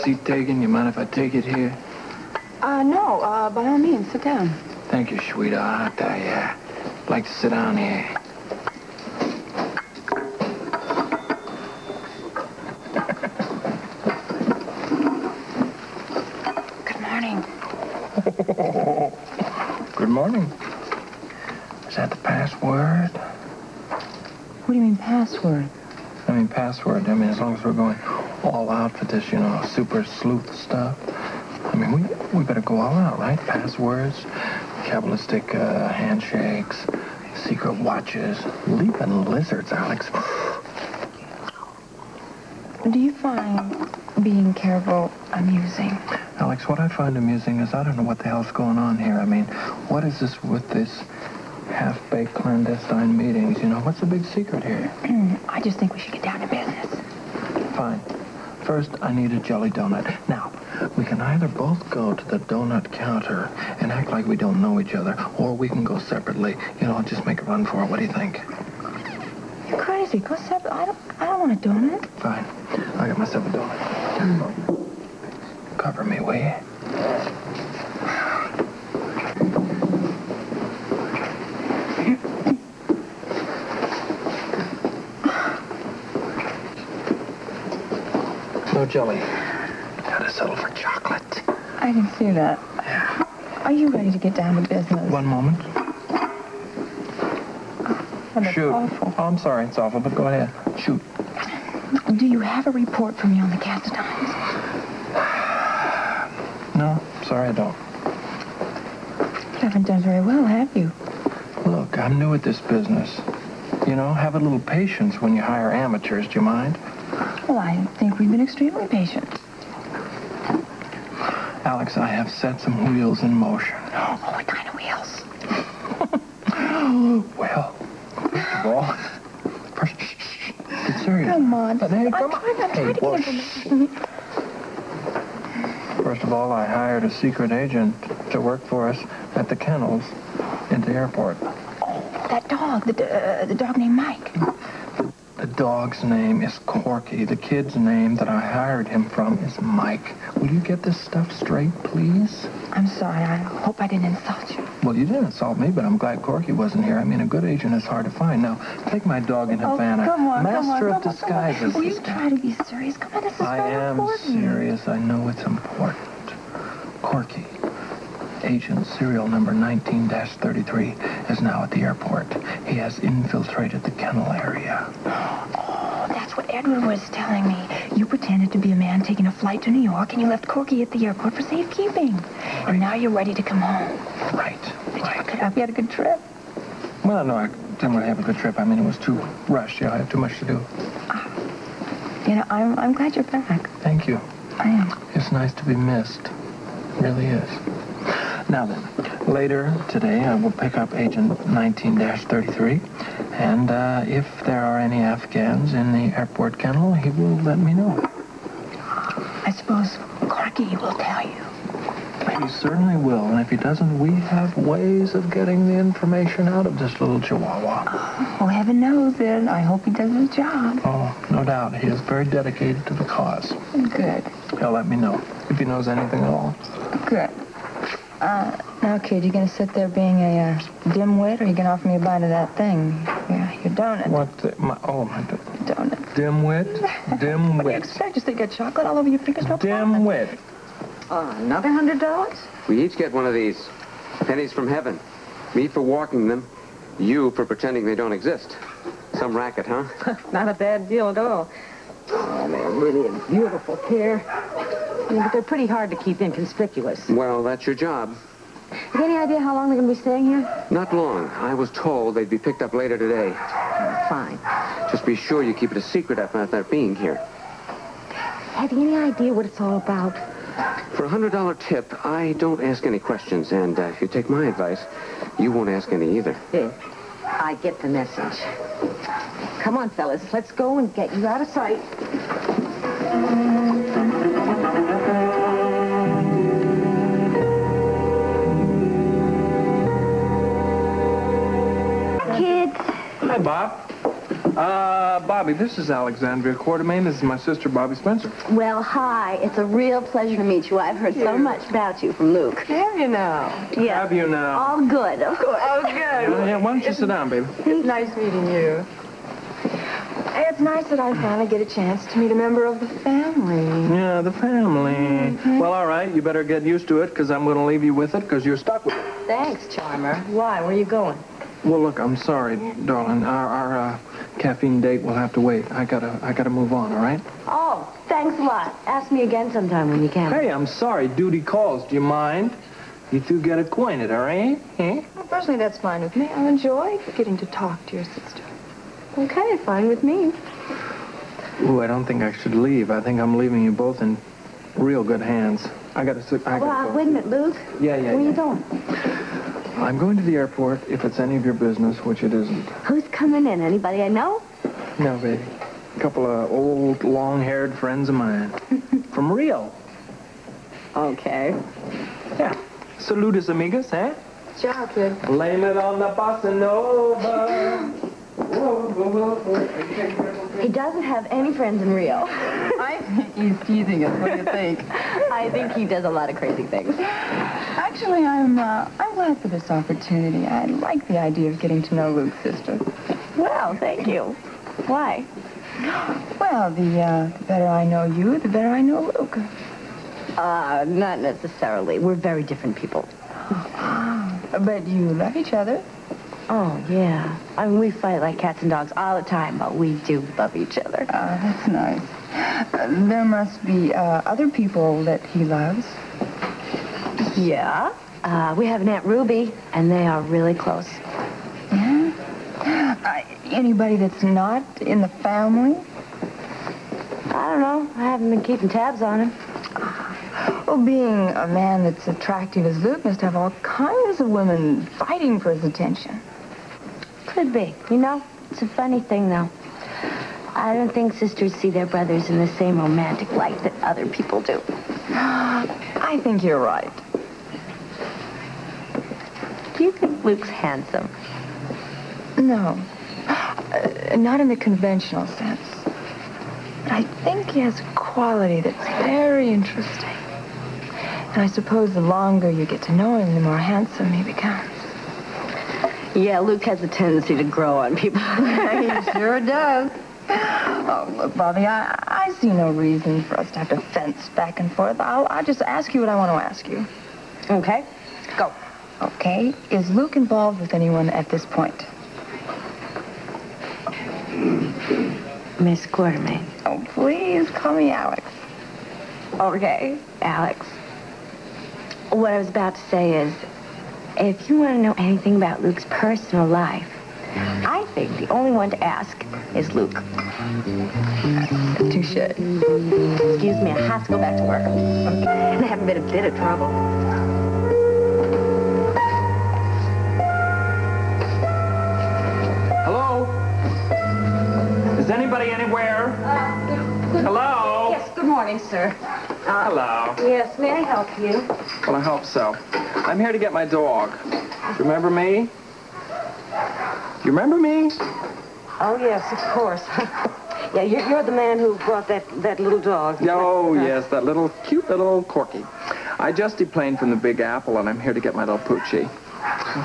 seat taken? You mind if I take it here? No, by all means, sit down. Thank you, sweetheart. I'd like to sit down here. Good morning. Good morning. Is that the password? What do you mean, password? I mean, password. I mean, as long as we're going all out for this, super sleuth stuff. I mean, we better go all out, right? Passwords, Kabbalistic handshakes, secret watches, leaping lizards, Alex. Do you find being careful amusing? Alex, what I find amusing is I don't know what the hell's going on here. I mean, what is this with this half-baked clandestine meetings? What's the big secret here? I just think we should get down to business. Fine. First, I need a jelly donut. Now, we can either both go to the donut counter and act like we don't know each other, or we can go separately. Just make a run for it. What do you think? You're crazy. Go separate. I don't want a donut. Fine. I got myself a donut. Cover me, will you? No jelly. Gotta settle for chocolate. I can see that. Yeah. Are you ready to get down to business? One moment. Oh, that's Shoot. awful. Oh, I'm sorry. It's awful, but go ahead. Shoot. Do you have a report for me on the cast times? No, sorry, I don't. You haven't done very well, have you? Look, I'm new at this business. Have a little patience when you hire amateurs. Do you mind? Well, I think we've been extremely patient. Alex, I have set some wheels in motion. Oh, what kind of wheels? Well, first of all, get serious. Come on. Hey, come on. I'm trying to get information. First of all, I hired a secret agent to work for us at the Kennels in the airport. Oh, that dog, the dog named Mike. The dog's name is Corky. The kid's name that I hired him from is Mike. Will you get this stuff straight, please? I'm sorry. I hope I didn't insult you. Well, you didn't insult me, but I'm glad Corky wasn't here. I mean, a good agent is hard to find. Now, take my dog in Havana. Come on, Master of disguises. Will you try to be serious? Come on, this is very important. I am serious. I know it's important. Corky, agent serial number 19-33, is now at the airport. He has infiltrated the kennel area. Oh, that's what Edward was telling me. You pretended to be a man taking a flight to New York, and you left Corky at the airport for safekeeping. Right. And now you're ready to come home. Right. Have you had a good trip? Well, no, I didn't really have a good trip. I mean, it was too rushed. I had too much to do. I'm glad you're back. Thank you. I am. It's nice to be missed. It really is. Now then, later today, I will pick up Agent 19-33, and if there are any Afghans in the airport kennel, he will let me know. I suppose Corky will tell you. He certainly will, and if he doesn't, we have ways of getting the information out of this little chihuahua. Well, heaven knows then. I hope he does his job. Oh, no doubt. He is very dedicated to the cause. Good. He'll let me know if he knows anything at all. Good. Now, kid, you gonna sit there being a dimwit, or you gonna offer me a bite of that thing? Yeah, your donut. What? My donut. Dimwit? What do you expect? Just to get chocolate all over your fingers? No problem. Dimwit. Another $100? We each get one of these. Pennies from heaven. Me for walking them. You for pretending they don't exist. Some racket, huh? Not a bad deal at all. Oh, they're really a beautiful pair. Yeah, but they're pretty hard to keep inconspicuous. Well, that's your job. Have you any idea how long they're going to be staying here? Not long. I was told they'd be picked up later today. Fine. Just be sure you keep it a secret about their being here. Have you any idea what it's all about? For a $100 tip, I don't ask any questions, and if you take my advice, you won't ask any either. Yeah, I get the message. Come on, fellas, let's go and get you out of sight. Kids. Hi, Bob. Bobby, this is Alexandria Quartermain. This is my sister, Bobby Spencer. Well, hi. It's a real pleasure to meet you. I've heard so much about you from Luke. Have you now? Yeah. Have you now? All good, of course. Oh, good. Yeah, why don't you sit down, baby? It's nice meeting you. It's nice that I finally get a chance to meet a member of the family. Yeah, the family. Well, all right, you better get used to it, because I'm going to leave you with it, because you're stuck with it. Thanks, Charmer. Why? Where are you going? Well, look, I'm sorry, darling. Our caffeine date will have to wait. I gotta move on, all right? Oh, thanks a lot. Ask me again sometime when you can. Hey, I'm sorry. Duty calls. Do you mind? You two get acquainted, all right? Eh? Well, personally, that's fine with me. I'll enjoy getting to talk to your sister. Okay, fine with me. Ooh, I don't think I should leave. I think I'm leaving you both in real good hands. I gotta sit. Well, wait a minute, Luke. Yeah. Where are you going? I'm going to the airport if it's any of your business, which it isn't. Who's coming in? Anybody I know? No, baby. A couple of old, long-haired friends of mine. From Rio. Okay. Yeah. Saludos, amigos, eh? Ciao, kid. Blame it on the bossa nova. He doesn't have any friends in Rio. I think he's teasing us. What do you think? I think he does a lot of crazy things. Actually, I'm glad for this opportunity. I like the idea of getting to know Luke's sister. Well, thank you. Why? Well, the better I know you, the better I know Luke. Not necessarily. We're very different people. But you love each other. Oh, yeah. I mean, we fight like cats and dogs all the time, but we do love each other. That's nice. There must be other people that he loves. Yeah. We have an Aunt Ruby, and they are really close. Yeah? Anybody that's not in the family? I don't know. I haven't been keeping tabs on him. Well, being a man that's attractive as Luke must have all kinds of women fighting for his attention. Could be. You know, it's a funny thing, though. I don't think sisters see their brothers in the same romantic light that other people do. I think you're right. Do you think Luke's handsome? No. Not in the conventional sense. But I think he has a quality that's very interesting. And I suppose the longer you get to know him, the more handsome he becomes. Yeah, Luke has a tendency to grow on people. He sure does. Oh, look, Bobby, I see no reason for us to have to fence back and forth. I'll just ask you what I want to ask you. Okay, go. Okay, is Luke involved with anyone at this point? Miss Quartermain. Oh, please call me Alex. Okay, Alex. What I was about to say is, if you want to know anything about Luke's personal life, I think the only one to ask is Luke. Touche. Excuse me, I have to go back to work. Okay. And I haven't been a bit of trouble. Hello? Is anybody anywhere? Hello? Yes, good morning, sir. Hello. Yes, may I help you? Well, I hope so. I'm here to get my dog. Remember me? You remember me? Oh, yes, of course. Yeah, you're the man who brought that little dog. Oh, yes, that little, cute little Corky. I just deplaned from the Big Apple, and I'm here to get my little Poochie.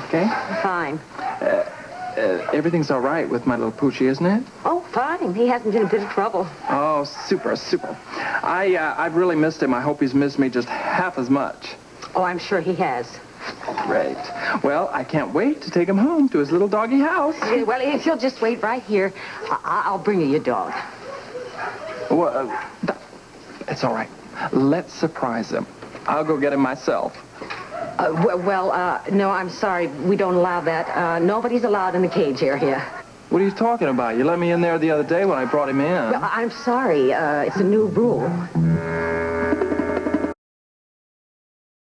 Okay? Fine. Everything's all right with my little Poochie, isn't it? Oh, fine. He hasn't been a bit of trouble. Oh, super, super. I've really missed him. I hope he's missed me just half as much. Oh, I'm sure he has. Great. Well, I can't wait to take him home to his little doggy house. Well, if you'll just wait right here, I'll bring you your dog. Well, it's all right. Let's surprise him. I'll go get him myself. No, I'm sorry. We don't allow that. Nobody's allowed in the cage area. What are you talking about? You let me in there the other day when I brought him in. Well, I'm sorry. It's a new rule.